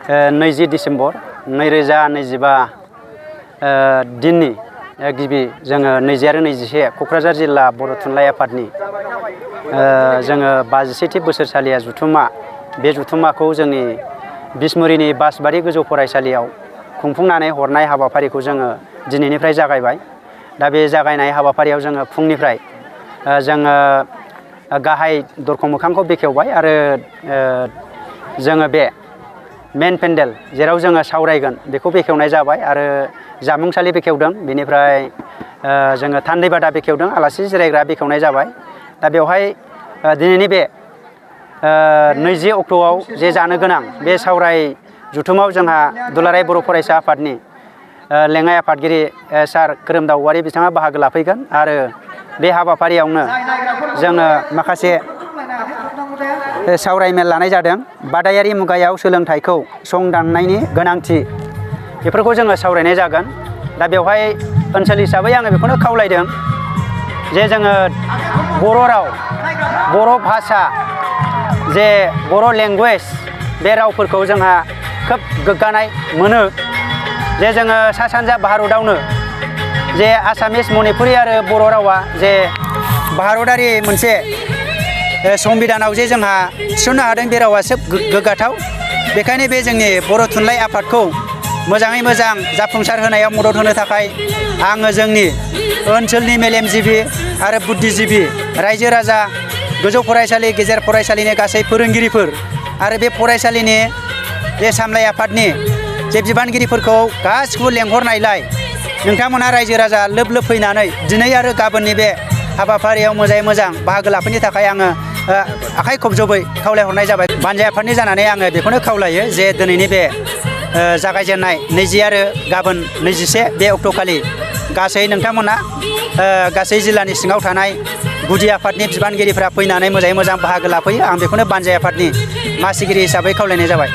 20 December 2025 दिननि गिबि जोङो 20 आरो 21 क'क्राझार जिल्ला बर' थुनलाइ आफादनि जोङो 52थि बोसोरसालिया जुथुमा बे जुथुमाखौ जोंनि बिसमुरिनि बासबारि गोजौ फरायसालियाव खुंफुंनानै हरनाय हाबाफारिखौ जोङो दिनैनिफ्राय जागायबाय। दा बे जागायनाय हाबाफारियाव जोङो फुंनिफ्राय जोङो गाहाय दरखं मोखांखौ बेखेवबाय आरो जोङो बे मेन पेन्डेल जेराव जोङो सावरायगोन बेखौ बेखेवनाय जाबाय आरो जामुंसालि बेखेवदों। बेनिफ्राय जोङो थान्दै बादा बेखेवदों, आलासि जिरायग्रा बेखेवनाय जाबाय। दा बेवहाय दिनैनि बे 20 अक्ट'आव जे जानो गोनां बे सावराय जुथुमाव जोंहा दुलाराय बर' फरायसा आफादनि लेङाइ आफादगिरि सार खोरोमदाव औवारि बिथाङा बाहागो लाफैगोन आरो बे हाबाफारियावनो जोङो माखासे सावरायमेल लानाय जादों। बादायारि मुगायाव सोलोंथाइखौ संदाननायनि गोनांथि, बेफोरखौ जोङो सावरायनाय जागोन। दा बेवहाय ओनसोल हिसाबै आङो बेखौनो खावलायदों जे जोङो बर' राव, बर' भाषा, जे बर' लेंगुवेज बे रावफोरखौ जोंहा खोब गोग्गानाय मोनो जे जोङो सा सानजा भारतआवनो जे आसामिस, मणिपुरि आरो बर' रावा जे भारतारि मोनसे संबिधानाव जे जोंहा थिसननो हादों, बे रावा खोब गोग्गाथाव। बेखायनो बे जोंनि बर' थुनलाइ आफादखौ मोजाङै मोजां जाफुंसार होनायाव मदद होनो थाखाय आङो जोंनि ओनसोलनि मेलेमजिबि आरो बुद्धिजिबि रायजो राजा, गोजौ फरायसालि, गेजेर फरायसालिनि गासै फोरोंगिरिफोर आरो बे फरायसालिनि जे सामलाय आफादनि जे बिबानगिरिफोरखौ गासिखौबो लेंहरनायलाय नोंथांमोनहा रायजो राजा लोब लोब फैनानै दिनै आरो गाबोननि बे हाबाफारियाव मोजाङै मोजां बाहागो लाफैनो थाखाय आङो आखाइ खबजबै खावलायहरनाय जाबाय। बानजाय आफादनि जानानै आङो बेखौनो खावलायो जे दिनैनि बे जागायजेननाय 20 आरो गाबोन 21 बे अक्ट'खालि गासै नोंथांमोना गासै जिल्लानि सिङाव थानाय गुदि आफादनि बिबानगिरिफ्रा फैनानै मोजाङै मोजां बाहागो लाफैयो। आं बेखौनो बानजाय आफादनि मासिगिरि हिसाबै खावलायनाय जाबाय।